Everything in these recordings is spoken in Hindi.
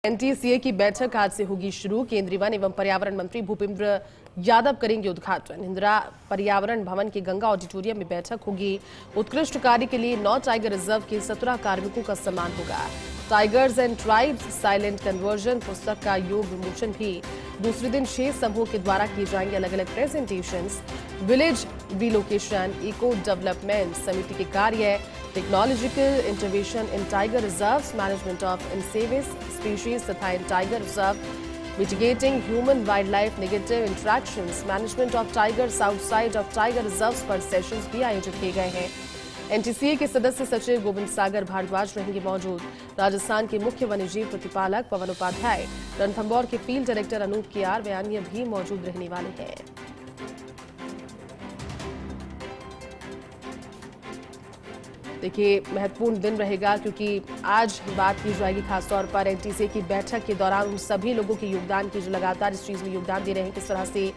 एनटीसीए की बैठक आज से होगी शुरू। केंद्रीय वन एवं पर्यावरण मंत्री भूपेंद्र यादव करेंगे उद्घाटन। इंदिरा पर्यावरण भवन के गंगा ऑडिटोरियम में बैठक होगी। उत्कृष्ट कार्य के लिए 9 टाइगर रिजर्व के 17 कार्मिकों का सम्मान होगा। Tigers and tribes silent conversion पुस्तक का योग विमोचन भी दूसरे दिन 6 समूह के द्वारा किए जाएंगे अलग अलग presentations. Village relocation, eco development समिति के कार्य, technological intervention in tiger reserves, management of invasive species तथा in tiger reserve, mitigating human wildlife negative interactions, management of tigers outside of tiger reserves पर सेशंस भी आयोजित किए गए हैं। एनटीसीए के सदस्य सचिव गोविंद सागर भारद्वाज रहेंगे मौजूद। राजस्थान के मुख्य वन्यजीव प्रतिपालक पवन उपाध्याय, रणथंभौर के फील्ड डायरेक्टर अनूप केआर व अन्य भी मौजूद रहने वाले हैं। देखिए, महत्वपूर्ण दिन रहेगा क्योंकि आज बात की जाएगी खासतौर पर एनटीसीए की बैठक के दौरान उन सभी लोगों के योगदान की जो लगातार इस चीज में योगदान दे रहे हैं, किस तरह से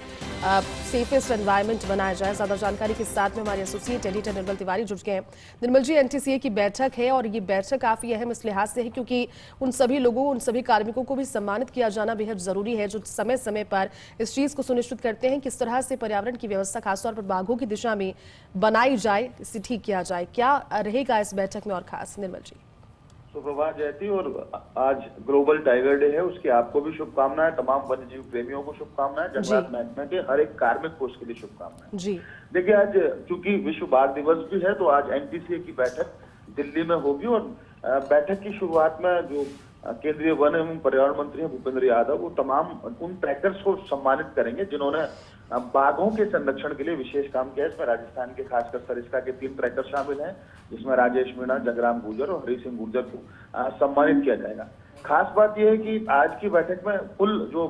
सेफेस्ट एनवायरनमेंट बनाया जाए। ज्यादा जानकारी के साथ में हमारे एसोसिएट एडिटर निर्मल तिवारी जुड़ गए हैं। निर्मल जी, एनटीसीए की बैठक है और ये बैठक काफी अहम इस लिहाज से है क्योंकि उन सभी लोगों, उन सभी कार्मिकों को भी सम्मानित किया जाना बेहद जरूरी है जो समय समय पर इस चीज को सुनिश्चित करते हैं किस तरह से पर्यावरण की व्यवस्था खासतौर पर बाघों की दिशा में बनाई जाए, इसे ठीक किया जाए। क्या रहेगा इस बैठक में और खास? निर्मल जी, सुप्रभात जयती। और आज ग्लोबल टाइगर डे है, उसकी आपको भी शुभकामनाएं, तमाम वन्यजीव प्रेमियों को शुभकामनाएं, जंगलात महकमे के हर एक कार्मिक को उसके लिए शुभकामनाएं जी। देखिए, आज चूंकि विश्व बाघ दिवस भी है तो आज एनटीसीए की बैठक दिल्ली में होगी और बैठक की शुरुआत में जो केंद्रीय वन एवं पर्यावरण मंत्री हैं भूपेंद्र यादव, वो तमाम उन ट्रैकर्स को सम्मानित करेंगे जिन्होंने बाघों के संरक्षण के लिए विशेष काम किया। इसमें राजस्थान के खासकर सरिस्का के 3 ट्रैकर शामिल हैं, जिसमें राजेश मीणा, जगराम गुर्जर और हरी सिंह गुर्जर को सम्मानित किया जाएगा। खास बात यह है कि आज की बैठक में कुल जो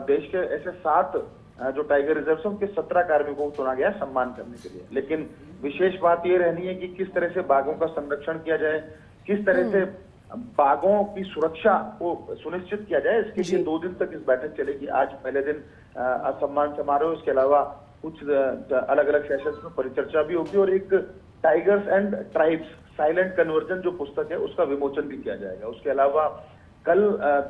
देश के ऐसे 7 जो टाइगर रिजर्व उनके 17 कार्मिकों को चुना गया सम्मान करने के लिए। लेकिन विशेष बात यह रहनी है कि किस तरह से बाघों का संरक्षण किया जाए, किस तरह से बाघों की सुरक्षा को सुनिश्चित किया जाए, इसके लिए 2 दिन तक इस बैठक चलेगी। आज पहले दिन सम्मान समारोह, इसके अलावा कुछ अलग अलग सेशंस में परिचर्चा भी होगी और एक tigers and tribes silent conversion जो पुस्तक है उसका विमोचन भी किया जाएगा। उसके अलावा कल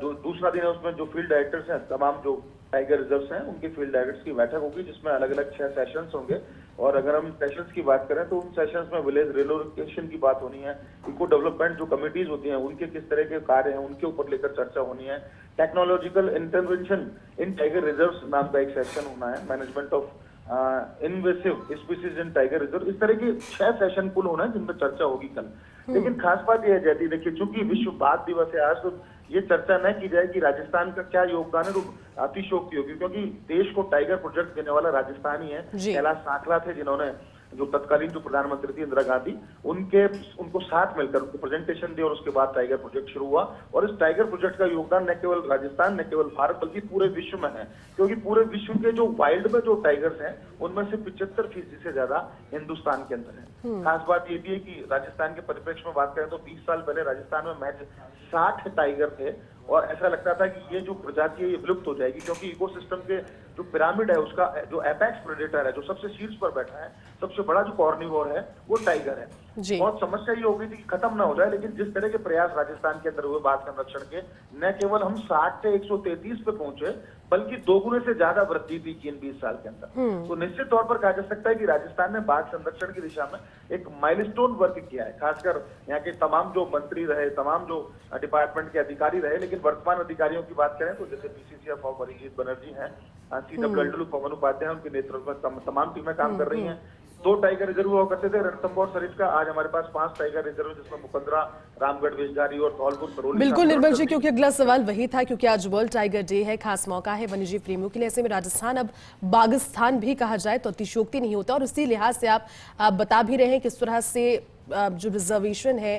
दूसरा दिन है, उसमें जो फील्ड डायरेक्टर्स हैं, तमाम जो टाइगर रिजर्व्स हैं उनके फील्ड डायरेक्टर्स की बैठक होगी जिसमें अलग अलग 6 सेशंस होंगे। और अगर हम सेशंस की बात करें तो उन सेशंस में विलेज रिलोकेशन की बात होनी है, इको डेवलपमेंट जो कमिटीज होती हैं उनके किस तरह के कार्य हैं उनके ऊपर लेकर चर्चा होनी है, technological intervention in tiger reserves नाम का एक सेशन होना है, management of invasive species in tiger reserve. इस तरह के 6 सेशन कुल होना है जिनमें चर्चा होगी कल। लेकिन खास बात यह है जयती, देखिए चूंकि विश्व बाघ दिवस है आज, तो ये चर्चा न की जाए कि राजस्थान का क्या योगदान है तो अतिशोक्ति होगी, क्योंकि देश को टाइगर प्रोजेक्ट देने वाला राजस्थान ही है। कैलाश साकला थे जिन्होंने, जो तत्कालीन जो प्रधानमंत्री थी इंदिरा गांधी, उनको साथ मिलकर उनको प्रेजेंटेशन दी और उसके बाद टाइगर प्रोजेक्ट शुरू हुआ। और इस टाइगर प्रोजेक्ट का योगदान न केवल राजस्थान, न केवल भारत, बल्कि पूरे विश्व में है, क्योंकि पूरे विश्व के जो वाइल्ड में जो टाइगर्स हैं उनमें से 75% से ज्यादा हिंदुस्तान के अंदर है। खास बात ये भी है कि राजस्थान के परिप्रेक्ष्य में बात करें तो 20 साल पहले राजस्थान में महज 60 टाइगर थे और ऐसा लगता था कि ये जो प्रजाति है ये विलुप्त हो जाएगी, क्योंकि इकोसिस्टम के जो पिरामिड है उसका जो एपेक्स प्रेडेटर है, जो सबसे शीर्ष पर बैठा है, सबसे बड़ा जो कॉर्निवोर है वो टाइगर है। बहुत समस्या ये हो गई थी कि खत्म ना हो जाए, लेकिन जिस तरह के प्रयास राजस्थान के अंदर हुए बाघ संरक्षण के, न केवल हम 60 से 133 पे पहुंचे बल्कि 2 गुने से ज्यादा वृद्धि भी की इन 20 साल के अंदर। तो निश्चित तौर पर कहा जा सकता है कि राजस्थान ने बाघ संरक्षण की दिशा में एक माइलस्टोन वर्क किया है। खासकर यहाँ के तमाम जो मंत्री रहे, तमाम जो डिपार्टमेंट के अधिकारी रहे, लेकिन वर्तमान अधिकारियों की बात करें तो जैसे पीसीसीएफ ऑफ अरिजीत बनर्जी हैं, CWLW पवन उपाध्याय, उनके नेतृत्व में तमाम टीमें काम कर रही हैं। 2 टाइगर रिजर्व हुआ करते थे, रणथंभौर सरिस्का, आज हमारे पास 5 टाइगर रिजर्व जिसमें मुकंदरा, रामगढ़, वेशधारी और धौलपुर करौली। बिल्कुल निर्मल जी, क्योंकि अगला सवाल वही था, क्योंकि आज वर्ल्ड टाइगर डे है, खास मौका है वन्यजीव प्रेमियों के लिए। ऐसे में राजस्थान अब बाघस्थान भी कहा जाए तो अतिशयोक्ति नहीं होता और इसी लिहाज से आप बता भी रहे हैं किस तरह से जो रिजर्वेशन है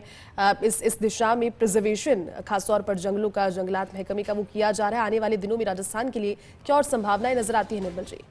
इस दिशा में प्रिजर्वेशन खासतौर पर जंगलों का, जंगलात महकमे का वो किया जा रहा है। आने वाले दिनों में राजस्थान के लिए क्या और संभावनाएं नजर आती है निर्मल जी?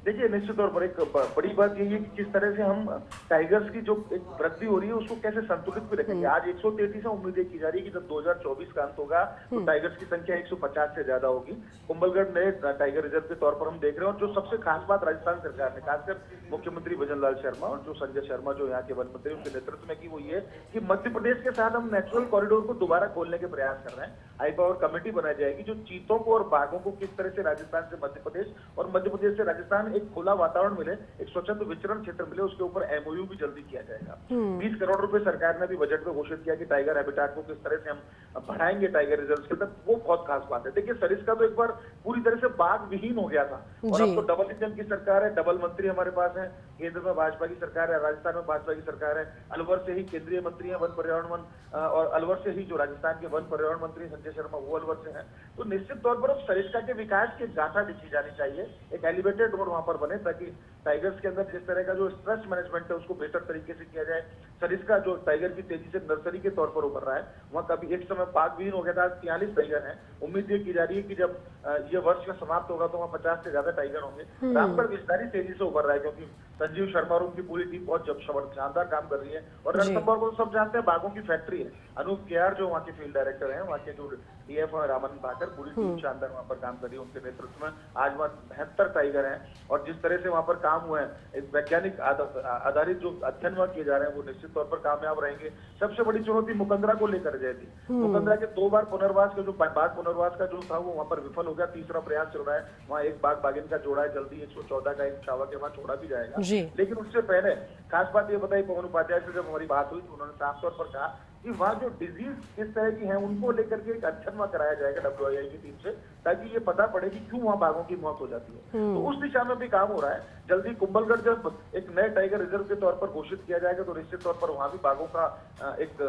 देखिए, निश्चित तौर पर एक बड़ी बात यही है कि किस तरह से हम टाइगर्स की जो एक वृद्धि हो रही है उसको कैसे संतुलित भी रखेंगे। आज 133 है, उम्मीद की जा रही है कि जब 2024 का अंत होगा तो टाइगर्स की संख्या 150 से ज्यादा होगी। कुंभलगढ़ नए टाइगर रिजर्व के तौर पर हम देख रहे हैं। और जो सबसे खास बात राजस्थान सरकार ने, खासकर मुख्यमंत्री भजन लाल शर्मा और जो संजय शर्मा जो यहाँ के वन मंत्री उनके नेतृत्व में की, वो ये कि मध्य प्रदेश के साथ हम नेचुरल कॉरिडोर को दोबारा खोलने के प्रयास कर रहे हैं। हाई पावर कमेटी बनाई जाएगी जो चीतों को और बाघों को किस तरह से राजस्थान से मध्य प्रदेश और मध्य प्रदेश से राजस्थान एक खुला वातावरण मिले, एक स्वतंत्र विचरण क्षेत्र मिले, उसके ऊपर MOU भी जल्दी किया जाएगा। 20 करोड़ रुपए सरकार ने भी बजट में घोषित किया कि टाइगर हैबिटेट को किस तरह से हम बढ़ाएंगे टाइगर रिजर्व के अंदर, वो बहुत खास बात है। देखिए सरिस्का तो एक बार पूरी तरह से बाघ विहीन हो गया था और अब तो डबल इंजन की सरकार है, डबल मंत्री हमारे पास है, केंद्र में भाजपा की सरकार है, राजस्थान में भाजपा की सरकार है, अलवर से ही केंद्रीय मंत्री है वन पर्यावरण और अलवर से ही जो राजस्थान के वन पर्यावरण मंत्री संजय शर्मा वो अलवर से हैं। तो निश्चित तौर पर अब सरिस्का के विकास की गाथा लिखी जानी चाहिए, एक एलिवेटेड रोड वहां पर बने ताकि टाइगर्स के अंदर जिस तरह का जो स्ट्रेस मैनेजमेंट है उसको बेहतर तरीके से किया जाए। सरिस्का जो टाइगर की तेजी से नर्सरी के तौर पर उभर रहा है, वहाँ कभी एक समय बाघ विहीन हो गया था, 43 टाइगर हैं। उम्मीद ये की जा रही है कि जब ये वर्ष का समाप्त होगा तो वहाँ 50 से ज्यादा टाइगर होंगे। रामगढ़ विस्तारी तेजी से उभर रहा है क्योंकि संजीव शर्मा और उनकी पूरी टीम बहुत शानदार काम कर रही है और रणथंभौर को सब जानते हैं बाघों की फैक्ट्री है। अनूप केआर जो वहाँ के फील्ड डायरेक्टर हैं, वहाँ के जो DF और रामन भाकर, पूरी टीम शानदार वहाँ पर काम कर रही है उनके नेतृत्व में। आज वहाँ 72 टाइगर हैं और जिस तरह से वहाँ पर काम हुआ है, एक वैज्ञानिक आधारित जो अध्ययन वहाँ किए जा रहे हैं वो निश्चित तौर पर कामयाब रहेंगे। सबसे बड़ी चुनौती मुकंदरा को लेकर जाएगी। मुकंदरा के 2 बार पुनर्वास का जो बाघ पुनर्वास का जो था वो वहाँ पर विफल हो गया, तीसरा प्रयास चल रहा है। वहाँ एक बाघ बाघिन का जोड़ा है, जल्दी 114 का एक छावा के वहाँ छोड़ा भी जाएगा। लेकिन उससे पहले खास बात ये बताई पवन उपाध्याय से जब हमारी बात हुई तो उन्होंने साफ तौर पर कहा कि वहाँ जो डिजीज किस तरह की है उनको लेकर के एक अध्ययन वहाँ कराया जाएगा WII की टीम से, ताकि ये पता पड़े कि क्यों वहाँ बाघों की मौत हो जाती है। तो उस दिशा में भी काम हो रहा है। जल्दी कुंभलगढ़ जब एक नए टाइगर रिजर्व के तौर पर घोषित किया जाएगा तो निश्चित तौर पर वहाँ भी बाघों का एक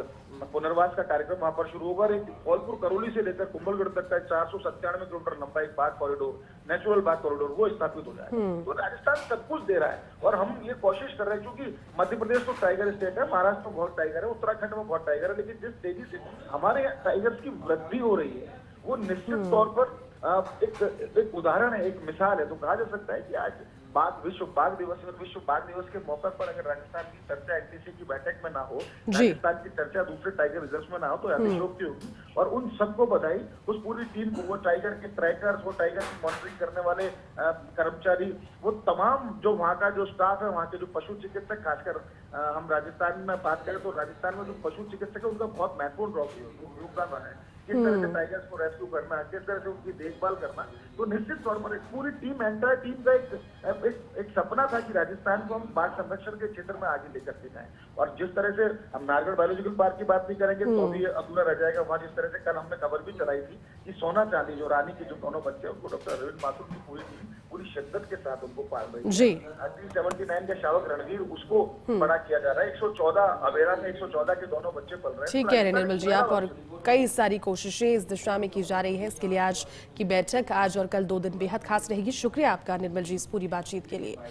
पुनर्वास का कार्यक्रम वहाँ पर शुरू होगा। एक धौलपुर करौली से लेकर कुंभलगढ़ तक का 497 किलोमीटर लंबा एक बाघ कॉरिडोर, नेचुरल बाघ कॉरिडोर वो स्थापित हो जाएगा। तो राजस्थान सब कुछ दे रहा है और हम ये कोशिश कर रहे हैं, क्योंकि मध्य प्रदेश तो टाइगर स्टेट है, महाराष्ट्र में बहुत टाइगर है, उत्तराखंड में बहुत टाइगर है, लेकिन जिस तेजी से हमारे यहाँ टाइगर्स की वृद्धि हो रही है वो निश्चित तौर पर एक उदाहरण है, एक मिसाल है। तो कहा जा सकता है कि आज विश्व बाघ दिवस और विश्व बाघ दिवस के मौके पर अगर राजस्थान की चर्चा NTC की बैठक में ना हो, राजस्थान की चर्चा दूसरे टाइगर रिजर्व में ना हो तो अतिशयोक्ति होगी। और उन सबको बधाई, उस पूरी टीम को, वो टाइगर के ट्रैकर्स, वो टाइगर की मॉनिटरिंग करने वाले कर्मचारी, वो तमाम जो वहाँ का जो स्टाफ है, वहाँ के जो पशु चिकित्सक, खासकर हम राजस्थान में बात करें तो राजस्थान में जो पशु चिकित्सक है उनका बहुत महत्वपूर्ण योगदान रहा है। किस तरह से टाइगर्स को रेस्क्यू करना, किस तरह से उनकी देखभाल करना, तो निश्चित तौर पर एक पूरी टीम, एंटायर टीम का एक सपना था कि राजस्थान को हम बाघ संरक्षण के क्षेत्र में आगे लेकर के जाएं। और जिस तरह से हम नारगढ़ बायोलॉजिकल पार्क की बात नहीं करेंगे तो भी अधूरा रह जाएगा। वहाँ जिस तरह से कल हमने खबर भी चलाई थी कि सोना चांदी जो रानी के जो दोनों बच्चे हैं उनको डॉक्टर अरविंद माथुर की पूरी टीम पूरी शिद्दत के साथ उनको पाल रही है। 79 का शावक रणवीर, उसको बड़ा किया जा रहा है। 114 अवेरा में 114 के दोनों बच्चे पल रहे हैं। ठीक है निर्मल जी, आप और कई सारी कोशिशें इस दिशा में की जा रही है। इसके लिए आज की बैठक आज और कल 2 दिन बेहद खास रहेगी। शुक्रिया आपका निर्मल जी इस पूरी बातचीत के लिए।